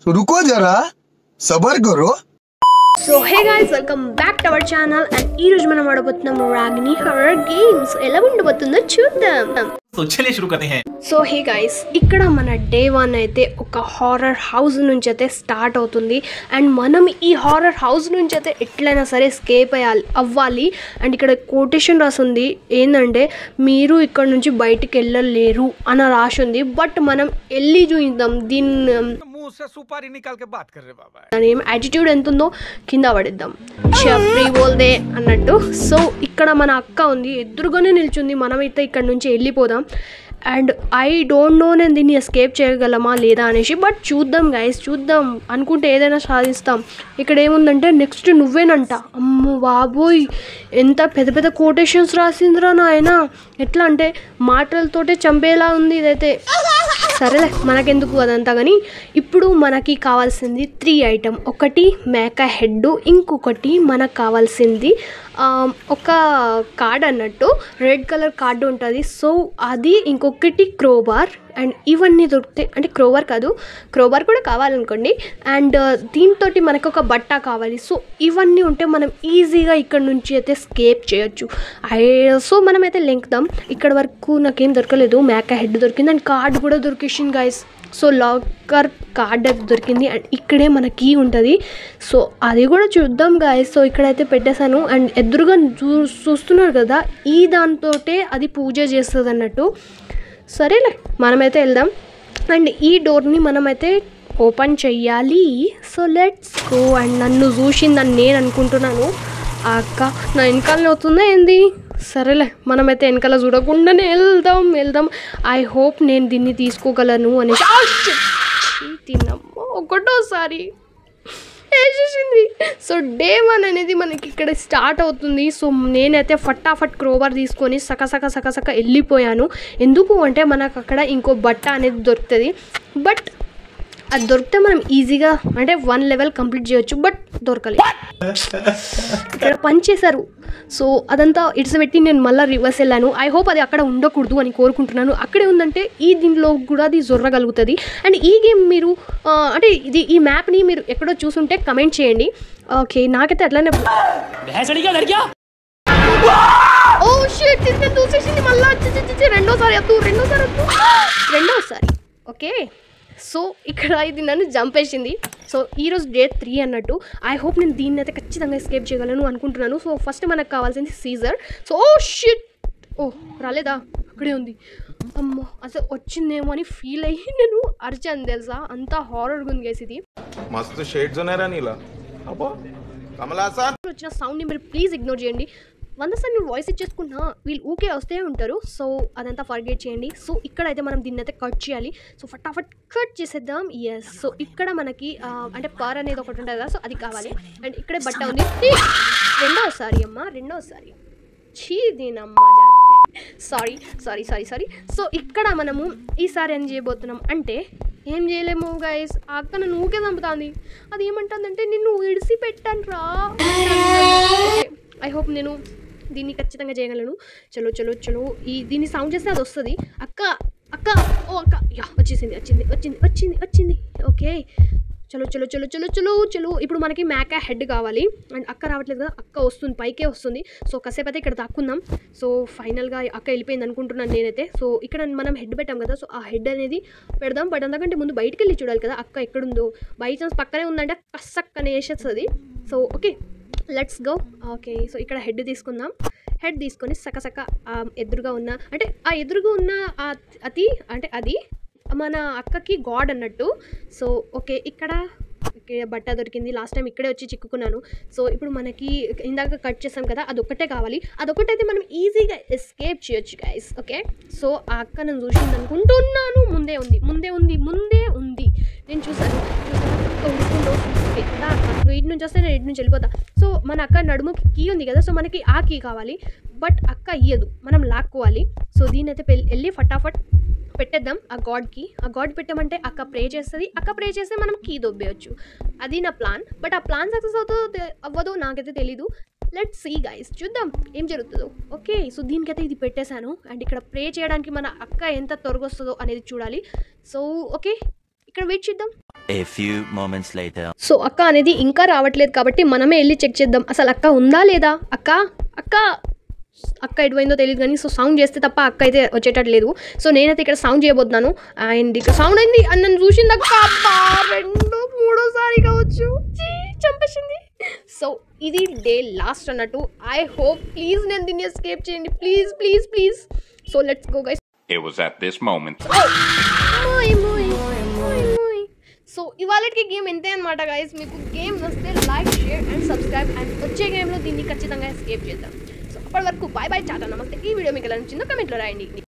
तो रुको जरा सबर करो। So hey guys, welcome back to our channel and ఈ రోజు మనం ఆడబోతున్నాం రాగిని హారర్ గేమ్స్. ఎలా ఉండబోతుందో చూద్దాం. तो चलिए शुरू करते हैं. సో హే గైస్, ఇక్కడ మన డే 1 అయితే ఒక హారర్ హౌస్ నుంచి అయితే స్టార్ట్ అవుతుంది. అండ్ మనం ఈ హారర్ హౌస్ నుంచి అయితే ఎట్లయినా సరే ఎస్కేప్ అవ్వాలి. అండ్ ఇక్కడ కోటేషన్ రాసింది ఏంటంటే మీరు ఇక్కడ నుంచి బయటికి వెళ్ళలేరు అని రాసి ఉంది. బట్ మనం వెళ్ళి చూద్దాం దీన్ని దాని ఏం యాటిట్యూడ్ ఎంత ఉందో కింద పడిద్దాం. చెప్పి బోల్దే అన్నట్టు. సో ఇక్కడ మన అక్క ఉంది, ఎదురుగానే నిల్చుంది. మనమైతే ఇక్కడ నుంచి వెళ్ళిపోదాం. అండ్ ఐ డోంట్ నో నేను దీన్ని ఎస్కేప్ చేయగలమా లేదా అనేసి. బట్ చూద్దాం గైస్, చూద్దాం. అనుకుంటే ఏదైనా సాధిస్తాం. ఇక్కడ ఏముందంటే నెక్స్ట్ నువ్వేనంట. అమ్మో బాబోయ్, ఎంత పెద్ద పెద్ద కోటేషన్స్ రాసిందిరా నాయన. ఎట్లా అంటే మాటలతోటే చంపేలా ఉంది ఇదైతే. సరేలే, మనకెందుకు అదంతా. కానీ ఇప్పుడు మనకి కావాల్సింది 3 ఐటమ్. ఒకటి మేక హెడ్, ఇంకొకటి మనకు కావాల్సింది ఒక కార్డ్ అన్నట్టు, రెడ్ కలర్ కార్డు ఉంటుంది. సో అది, ఇంకొకటి క్రోబార్. అండ్ ఇవన్నీ దొరుకుతాయి. అంటే క్రోబార్ కాదు, క్రోబార్ కూడా కావాలనుకోండి. అండ్ దీంతో మనకు ఒక బట్ట కావాలి. సో ఇవన్నీ ఉంటే మనం ఈజీగా ఇక్కడ నుంచి అయితే స్కేప్ చేయొచ్చు. సో మనమైతే లెంకుదాం. ఇక్కడ వరకు నాకేం దొరకలేదు. మేక హెడ్ దొరికింది అండ్ కార్డు కూడా దొరికేసింది గైస్. సో లాకర్ కార్డ్ అయితే దొరికింది. అండ్ ఇక్కడే మన కీ ఉంటుంది. సో అది కూడా చూద్దాం గాయస్. సో ఇక్కడైతే పెట్టేశాను. అండ్ ఎదురుగా చూస్తున్నారు కదా, ఈ దాంతోటే అది పూజ చేస్తుంది అన్నట్టు. సరేలే, మనమైతే వెళ్దాం. అండ్ ఈ డోర్ని మనమైతే ఓపెన్ చెయ్యాలి. So let's go. అండ్ నన్ను చూసిందని నేను అనుకుంటున్నాను. ఆ అక్క నా వెనకాలనే అవుతుందా ఏంది? సరేలే, మనమైతే వెనకాల చూడకుండానే వెళ్దాం. ఐ హోప్ నేను దీన్ని తీసుకోగలను అనేసి. తిన్నమ్మా, ఒకటోసారి వేసేసింది. సో డే 1 అనేది మనకి ఇక్కడ స్టార్ట్ అవుతుంది. సో నేనైతే ఫటాఫట్ క్రోబార్ తీసుకొని సక వెళ్ళిపోయాను. ఎందుకు అంటే మనకు అక్కడ ఇంకో బట్ట అనేది దొరుకుతుంది. బట్ అది దొరికితే మనం ఈజీగా అంటే 1 లెవెల్ కంప్లీట్ చేయొచ్చు. బట్ దొరకలేదు. ఇక్కడ పని చేశారు. సో అదంతా ఇడిసిపెట్టి నేను మళ్ళీ రివర్స్ వెళ్ళాను. ఐ హోప్ అది అక్కడ ఉండకూడదు అని కోరుకుంటున్నాను. అక్కడే ఉందంటే ఈ దీనిలో కూడా అది జొర్రగలుగుతుంది. అండ్ ఈ గేమ్ మీరు అంటే ఈ మ్యాప్ని మీరు ఎక్కడో చూసుంటే కమెంట్ చేయండి. ఓకే, నాకైతే అట్లానే ఓ షిట్, చూసేసింది మళ్ళీ. రెండోసారి ఓకే. సో ఇక్కడ ఇది నన్ను జంపేసింది. సో ఈరోజు డే 3 అన్నట్టు. ఐ హోప్ నేను దీన్ని అయితే ఖచ్చితంగా ఎస్కేప్ చేయగలను అనుకుంటున్నాను. సో ఫస్ట్ మనకు కావాల్సింది సీజర్. సో ఓ షిట్, ఓ రాలేదా, అక్కడే ఉంది. అమ్మో, అసలు వచ్చిందేమో అని ఫీల్ అయ్యి నేను అరిచాను తెలుసా. అంతా హారర్గా ఉంది గైస్. ఇది మస్తు షేడ్స్ ఉన్నారా నీలా. అబ్బో కమలాసన్ వచ్చిన సౌండ్ని మీరు ప్లీజ్ ఇగ్నోర్ చేయండి. 100 సార్లు నేను వాయిస్ ఇచ్చేసుకున్నా, వీళ్ళు ఊకే వస్తే ఉంటారు. సో అదంతా ఫర్గెట్ చేయండి. సో ఇక్కడైతే మనం దీన్ని అయితే కట్ చేయాలి. సో ఫటాఫట్ కట్ చేసేద్దాం. ఎస్. సో ఇక్కడ మనకి అంటే పర్ అనేది ఒకటి ఉంటుంది కదా, సో అది కావాలి. అండ్ ఇక్కడే బట్ట ఉంది. రెండోసారి చీ దీనమ్మా సారీ. సో ఇక్కడ మనము ఈసారి ఏం చేయబోతున్నాం అంటే, ఏం చేయలేము గైస్. ఆ అక్క నన్ను ఊకే చంపుతుంది. అది ఏమంటుందంటే, నిన్ను విడిసి పెట్టాను రా. ఐ హోప్ నేను దీన్ని ఖచ్చితంగా చేయగలను. చలో దీన్ని సౌండ్ చేస్తే అది వస్తుంది. అక్క ఓ అక్క, యా వచ్చింది. ఓకే, చలో. ఇప్పుడు మనకి మేక హెడ్ కావాలి. అండ్ అక్క రావట్లేదు కదా, అక్క వస్తుంది, పైకే వస్తుంది. సో కాసేపు అయితే ఇక్కడ దాక్కుందాం. సో ఫైనల్గా అక్క వెళ్ళిపోయింది అనుకుంటున్నాను నేనైతే. సో ఇక్కడ మనం హెడ్ పెట్టాం కదా, సో ఆ హెడ్ అనేది పెడదాం. బట్ అంతకంటే ముందు బయటికి వెళ్ళి చూడాలి కదా అక్క ఎక్కడుందో. బై ఛాన్స్ పక్కనే ఉందంటే కసక్కనే వేసేస్తుంది. So okay, let's go. Okay, so ఇక్కడ హెడ్ తీసుకుందాం. హెడ్ తీసుకొని సక ఎదురుగా ఉన్న అంటే ఆ ఎదురుగా ఉన్న అది మన అక్కకి గాడ్ అన్నట్టు. సో ఓకే, ఇక్కడ బట్ట దొరికింది. లాస్ట్ టైం ఇక్కడే వచ్చి చిక్కుకున్నాను. సో ఇప్పుడు మనకి ఇందాక కట్ చేసాం కదా, అదొక్కటే కావాలి. అదొక్కటైతే మనం ఈజీగా ఎస్కేప్ చేయొచ్చు గైస్. ఓకే, సో ఆ అక్క నన్ను చూసింది అనుకుంటున్నాను. ముందే ఉంది. నేను చూసాను. నువ్వు ఇటు నుంచి వస్తే నేను ఇటు నుంచి వెళ్ళిపోతా. సో మన అక్క నడుముకి కీ ఉంది కదా, సో మనకి ఆ కీ కావాలి. బట్ అక్క ఇయ్యదు, మనం లాక్కోవాలి. సో దీనైతే వెళ్ళి ఫటాఫట్ పెట్టేద్దాం ఆ గాడ్కి. ఆ గాడ్ పెట్టామంటే అక్క ప్రే చేస్తుంది. అక్క ప్రే చేస్తే మనం కీ దొబ్బేయచ్చు. అది నా ప్లాన్. బట్ ఆ ప్లాన్ సక్సెస్ అవ్వదో నాకైతే తెలీదు. లెట్స్ సీ గైస్, చూద్దాం ఏం జరుగుతుందో. ఓకే, సో దీనికైతే ఇది పెట్టేశాను. అండ్ ఇక్కడ ప్రే చేయడానికి మన అక్క ఎంత త్వరగా వస్తుందో అనేది చూడాలి. సో ఓకే, ఇక్కడ వెయిట్ చేద్దాం. A few moments later. So అక్క అనేది ఇంకా రావట్లేదు కాబట్టి మనమే వెళ్ళి చెక్ చేద్దాం అసలు అక్క ఉందా లేదా. అక్క అక్క అక్క ఎటువైందో తెలియదు కానీ సో సౌండ్ చేస్తే తప్ప అక్క అయితే వచ్చేటట్టు లేదు. సో నేనైతే ఇక్కడ సౌండ్ చేయబోతున్నాను అండ్ ఇక్కడ సౌండ్ అయింది అని నన్ను చూసింది అక్క. అబ్బా, మూడోసారి కావచ్చు, చంపేసింది. సో ఇది డే లాస్ట్ అన్నట్టు. ఐ హోప్ ప్లీజ్ నేను దీన్ని ఎస్కేప్ చేయండి, please please please. So let's go guys. It was at this moment. So ఇవాళకి గేమ్ ఎంతే అనమాట గైస్. మీకు గేమ్ వస్తే like share and subscribe and వచ్చే గేమ్లో దీన్ని ఖచ్చితంగా ఎస్కేప్ చేద్దాం. సో అప్పటి వరకు బాయ్ బాయ్, టాటా, నమస్తే. ఈ వీడియో మీకు ఎలా నచ్చిందో కమెంట్లో రాయండి.